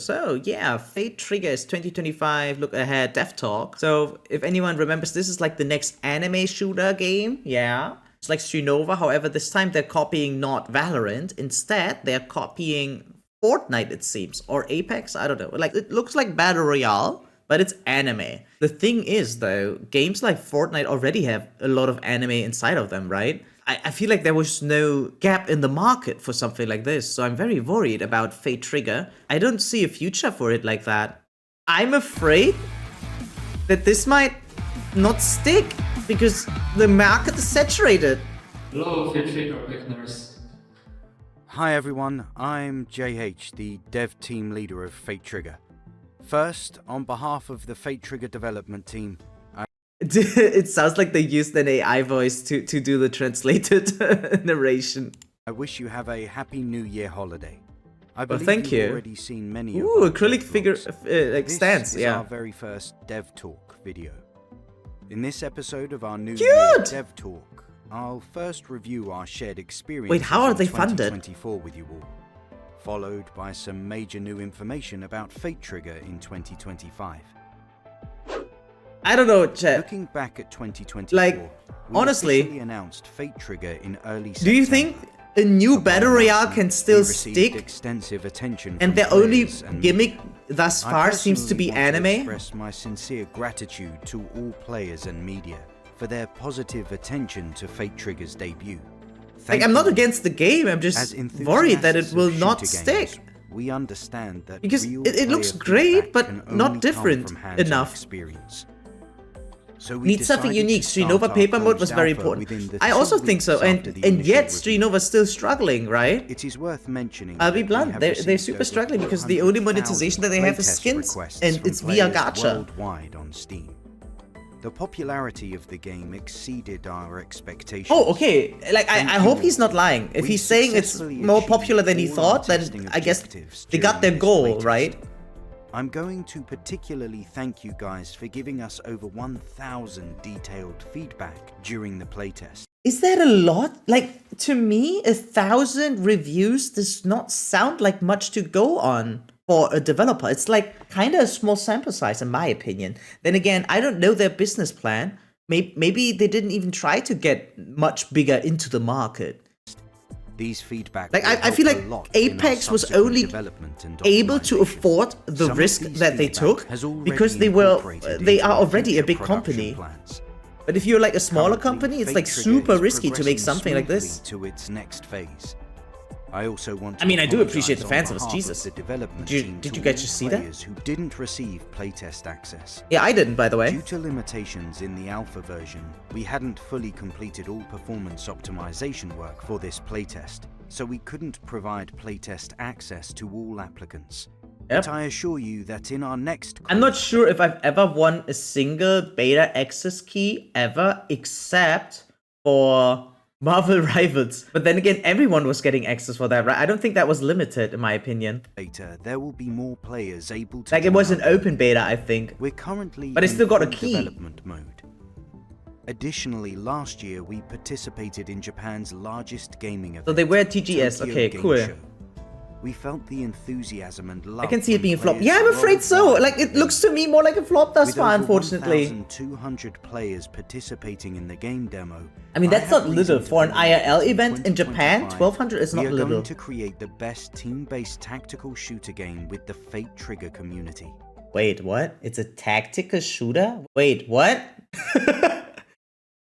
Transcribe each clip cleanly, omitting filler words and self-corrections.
So yeah, Fate Triggers 2025 look ahead dev talk. So if anyone remembers, this is like the next anime shooter game. Yeah. It's like Shinova, however, this time they're copying not Valorant. Instead, they're copying Fortnite, it seems, or Apex, I don't know. Like, it looks like Battle Royale, but it's anime. The thing is, though, games like Fortnite already have a lot of anime inside of them, right? I feel like there was no gap in the market for something like this, so I'm very worried about Fate Trigger. I don't see a future for it like that. I'm afraid that this might not stick because the market is saturated. Hello, Fate Trigger listeners. Hi everyone, I'm JH, the dev team leader of Fate Trigger. First, on behalf of the Fate Trigger development team, It sounds like they used an AI voice to do the translated narration. I wish you have a happy New Year holiday. I believe thank you've you. already seen many Ooh, of our acrylic dev figure vlogs. like This stance, is yeah. our very first Dev Talk video. In this episode of our New Cute! Year Dev Talk, I'll first review our shared experience. Wait, how are they funded? 2024 with you all, followed by some major new information about Fate Trigger in 2025. I don't know, chat. Looking back at 2024, Like, we honestly, officially announced Fate Trigger in early September. Do you think a new Upon Battle Royale announcement, can we still received stick? extensive attention And from their only players and gimmick media. thus I far seems to be personally want to anime? express my sincere gratitude to all players and media for their positive attention to Fate Trigger's debut. Like, I'm not against the game, I'm just worried that it will not stick. We understand that Because real it looks player great, feedback but can not only come different from hands-on enough. experience. So we Needs something decided unique. to start Shinova our paper mode was closed very alpha important. within the I also 2 think so, weeks after and the initial yet review. Sinova's still struggling, right? It is worth mentioning. I'll be that we blunt, have they're received super over struggling because the only monetization that they have is playtest skins, requests and from it's via players gacha. worldwide on Steam. The popularity of the game exceeded our expectations. Oh, okay. Like, I Thank hope you. he's not lying. If We he's saying it's successfully more achieved popular than he all thought, our then testing I guess objectives they got during their this goal, playtest. right? I'm going to particularly thank you guys for giving us over 1,000 detailed feedback during the playtest. Is that a lot? Like, to me, 1,000 reviews does not sound like much to go on for a developer. It's like kind of a small sample size, in my opinion. Then again, I don't know their business plan. Maybe they didn't even try to get much bigger into the market. These feedback Like, will I help feel a like lot in our Apex was subsequent only development and able to optimization. afford the Some of risk these that they feedback took has already because they incorporated are into our already a future big production company. plans. But if you're like a smaller Currently, company, it's Fate like Trigger super is risky to make progressing something like smoothly this. to its next phase. I also want to I mean, I do apologize appreciate the on fan service, behalf of Jesus. the development Did you- team did to you guys all just see that? players who didn't receive playtest access. Yeah, I didn't, by the way. Due to limitations in the alpha version, we hadn't fully completed all performance optimization work for this playtest, so we couldn't provide playtest access to all applicants. Yep. But I assure you that in our next I'm not sure if I've ever won a single beta access key ever, except for Marvel Rivals. But then again, everyone was getting access for that, right? I don't think that was limited, in my opinion. later, there will be more players able to Like, it join was our an open beta, I think. We're currently But it's in still got a full key. development mode. Additionally, last year we participated in Japan's largest gaming event. So they were TGS, Tokyo okay, Game cool. Show. We felt the enthusiasm and love. I can see it from being a flop. players Yeah, I'm afraid so. worldwide Like, it looks to me more like a flop thus With far, over unfortunately. 1,200 players participating in the game demo. I mean, that's have not little. reason to For an believe IRL that event in Japan, 2025, 1,200 is not we are little. going to create the best team-based tactical shooter game with the Fate Trigger community. Wait, what? It's a tactical shooter? Wait, what?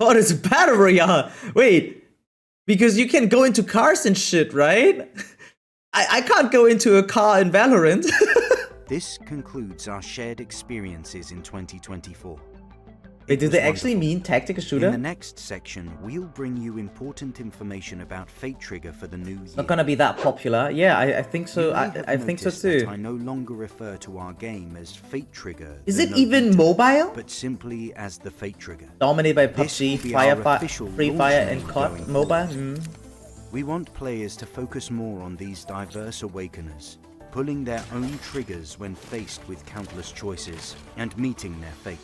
Oh, it's a battle royale. Wait, because you can go into cars and shit, right? I can't go into a car in Valorant. This concludes our shared experiences in 2024. Wait, It do was they actually wonderful. mean tactical In the shooter? next section, we'll bring you important information about Fate Trigger for the new year. Not gonna be that popular. Yeah, I think so. You may have I think so noticed that I too. no longer refer to our game as Fate Trigger. Is the it No even Beater, mobile? but simply as the Fate Trigger. Dominated by This PUBG, will be our Free official Free launch Fire, name and COD going mobile. forward. We want players to focus more on these diverse awakeners, pulling their own triggers when faced with countless choices and meeting their fate.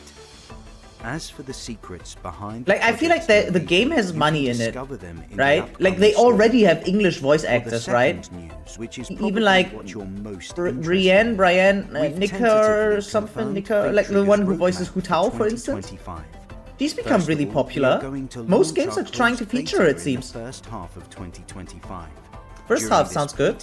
As for the secrets behind Like, I feel like the game has money in it, right? Like, they already have English voice actors, right? News, which is Even like what you're most Brienne, Nika or something, Nika, like the one who voices Hu Tao, for instance. She's become really popular. Most games are trying to feature her, it seems. First half of 2025. First half sounds good.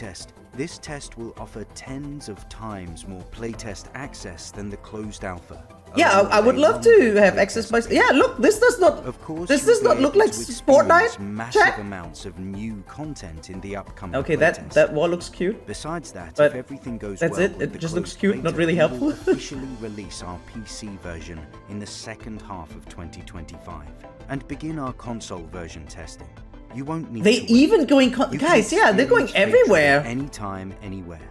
This test will offer tens of times more playtest access than the closed alpha. Yeah, I would love to have access by... Yeah, look, this does not... Of course, this does not look like Fortnite, massive chat. amounts of new content in the upcoming Okay, playtest. that wall looks cute. Besides that, But if everything goes that's well it. with It the just looks closed cute, not beta, really we helpful. will officially release our PC version in the second half of 2025 and begin our console version testing. You won't need They to wait. even going... You Guys, can yeah, they're going experience Fate Trigger everywhere. anytime, anywhere.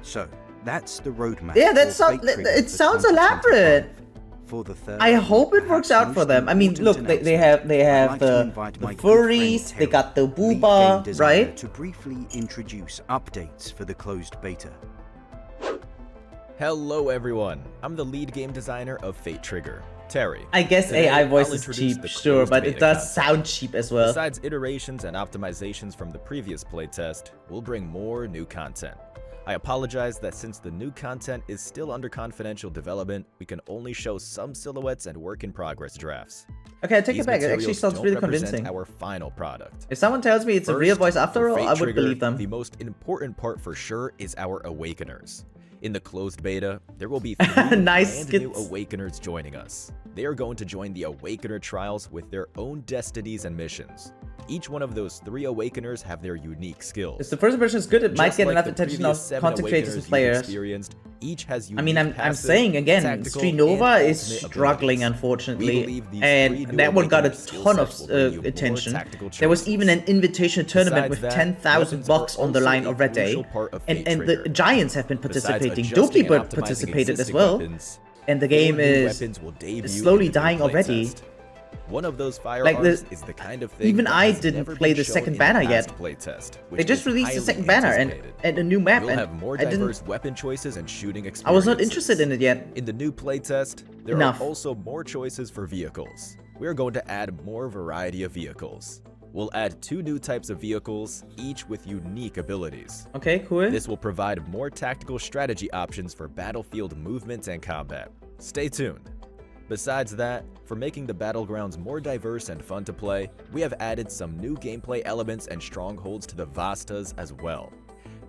So, that's the roadmap. Yeah, that for sounds... Fate Trigger It for sounds 2025. elaborate. For the third, I hope it works perhaps out for them. most I mean, look, important they have announcement, I'd like to the invite my good friend furries, they Terry, got the lead booba, game designer, right? to briefly introduce updates for the closed beta. Hello everyone, I'm the lead game designer of Fate Trigger, Terry. I guess Today, AI voice I'll is introduce cheap, the sure, closed but it beta does content. sound cheap as well. Besides iterations and optimizations from the previous playtest, we'll bring more new content. I apologize that since the new content is still under confidential development, we can only show some silhouettes and work-in-progress drafts. Okay, I take These it back. It actually materials sounds don't really represent convincing. our final product. If someone tells me it's a real voice after for all, Fate I would Trigger, believe them. The most important part for sure is our Awakeners. In the closed beta, there will be 3 Nice brand new skits. Awakeners joining us. They are going to join the Awakener trials with their own destinies and missions. Each one of those 3 Awakeners have their unique skills. If the first version is good, it might Just get like enough the attention previous of 7 content creators and Awakeners you've players. experienced, each has I mean, unique I'm passive, saying again, tactical, Strinova and is ultimate struggling, abilities. We unfortunately, believe these 3 and new that one got a Awakener skill ton of sets will bring you more attention. tactical There was choices. even an invitation tournament Besides with that, 10,000 weapons bucks are on the also line a already, crucial part of and Fate the Trigger. Giants have been Besides participating. adjusting Dopey and optimizing participated as existing well, weapons, and the 4 game new is weapons will debut slowly in the new dying already. playtest. One of those firearms Like is the kind of thing even that I has didn't never play been the shown second in banner past yet. playtest, They which just is released the highly second banner anticipated. and a new map, We'll and have more I didn't. diverse weapon choices and shooting experiences. I was not interested in it yet. In the new playtest, there Enough. are also more choices for vehicles. We are going to add more variety of vehicles. We'll add 2 new types of vehicles, each with unique abilities. Okay, cool. This will provide more tactical strategy options for battlefield movement and combat. Stay tuned. Besides that, for making the battlegrounds more diverse and fun to play, we have added some new gameplay elements and strongholds to the Vastas as well.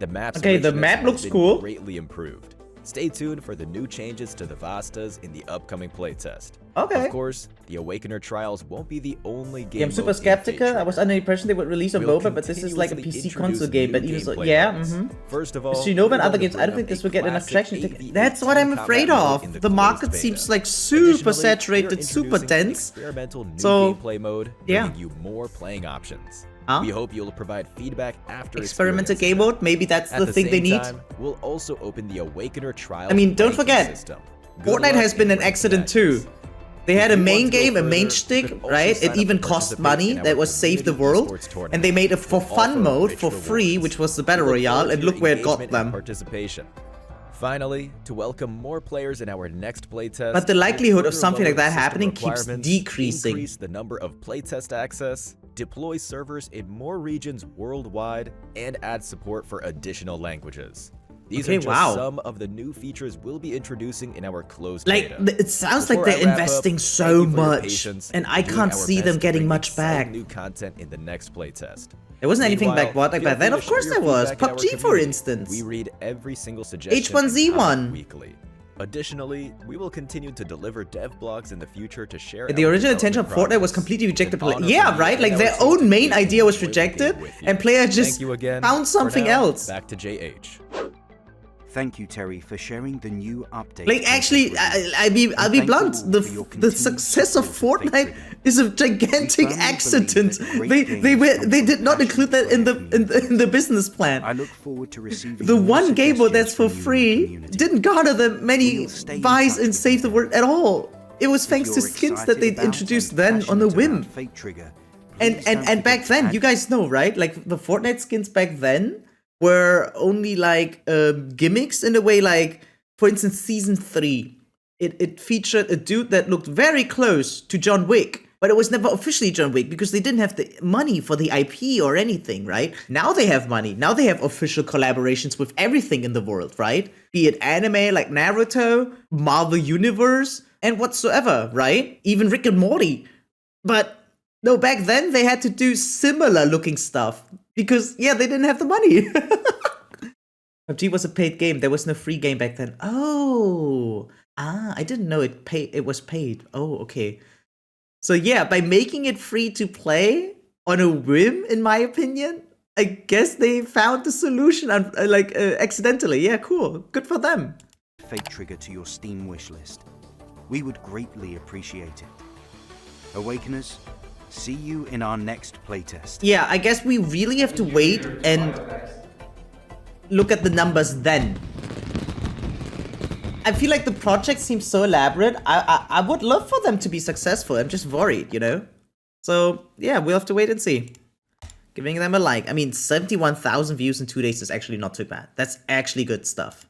The map's Okay, the richness map has looks been cool. greatly improved. Stay tuned for the new changes to the Vastas in the upcoming playtest. Okay. Of course, the Awakener trials won't be the only game Yeah, I'm super mode in Fate skeptical. I was Trigger. under the impression they would release a We'll MOBA, but this is like a continuously PC console introduce game. But new even so, gameplay yeah. modes. First of all, Strinova and we're other going to games, I don't bring think up this a will get enough classic traction. 8v18 That's what I'm combat afraid mode of. in The closed market beta. seems like super Additionally, saturated, we're super introducing an dense. experimental new So, gameplay mode, yeah. bringing you more playing options. Huh? We hope you'll provide feedback after Experimental experiencing game it. mode, maybe that's At the thing same they need. time, we'll also open the Awakener trial. I mean, don't ranking forget, system. Good Fortnite luck has been in an ranking accident that too. use. They had If a you want main to go game, a main further, you shtick, can also right? sign It up even to cost participate money. in our That was Save the community World. esports tournament. And they made a for We'll fun offer mode rich for free, rewards. which was the We Battle look Royale, forward and to look your where it got engagement and them. Participation. Finally, to welcome more players in our next playtest, But the we'll likelihood of further something like lower that system happening keeps requirements, decreasing. increase the number of playtest access, deploy servers in more regions worldwide, and add support for additional languages. These Okay, are just wow. some of the new features we'll be introducing in our closed Like, beta. it sounds Before like I they're wrap up, investing thank so you for your much, patience and in I doing can't our see best them to getting bring much exciting back. new content in the next playtest. There wasn't anything Meanwhile, back what feel back then. free Of to course share there your was. feedback in our PUBG, for community. instance. We read every single suggestion and H1Z1. comment weekly. Additionally, we will continue to deliver dev blogs in the future to share. The our original intention of development Fortnite was progress. completely rejected. An honor Yeah, for me right? and Like our their team to own main be idea was working rejected, with you. and player just Thank you again. found For something now, else. Back to JH. Thank you, Terry, for sharing the new update. Like actually, I'll be blunt. The success of Fortnite is a gigantic accident. They did not include that in the business plan. I look forward to receiving The more one game mode that's for suggestions from you in the free community. didn't garner them many We'll stay in buys touch in with Save you the then. World at all. It was If thanks to you're skins that they excited about introduced and then on a passionate whim. about Fate Trigger, And please don't and back forget to then, add you guys know, right? Like the Fortnite skins back then were only like gimmicks in a way. Like for instance, season 3, it featured a dude that looked very close to John Wick. But it was never officially John Wick because they didn't have the money for the IP or anything, right? Now they have money. Now they have official collaborations with everything in the world, right? Be it anime like Naruto, Marvel Universe, and whatsoever, right? Even Rick and Morty. But no, back then they had to do similar looking stuff because, yeah, they didn't have the money. PUBG was a paid game. There was no free game back then. Oh, I didn't know it was paid. Oh, okay. So yeah, by making it free to play on a whim, in my opinion, I guess they found the solution accidentally. Yeah, cool. Good for them. Fate trigger to your Steam wishlist. We would greatly appreciate it. Awakeners, see you in our next playtest. Yeah, I guess we really have to wait and look at the numbers then. I feel like the project seems so elaborate. I would love for them to be successful. I'm just worried, you know? So, yeah, we'll have to wait and see. Giving them a like. I mean, 71,000 views in 2 days is actually not too bad. That's actually good stuff.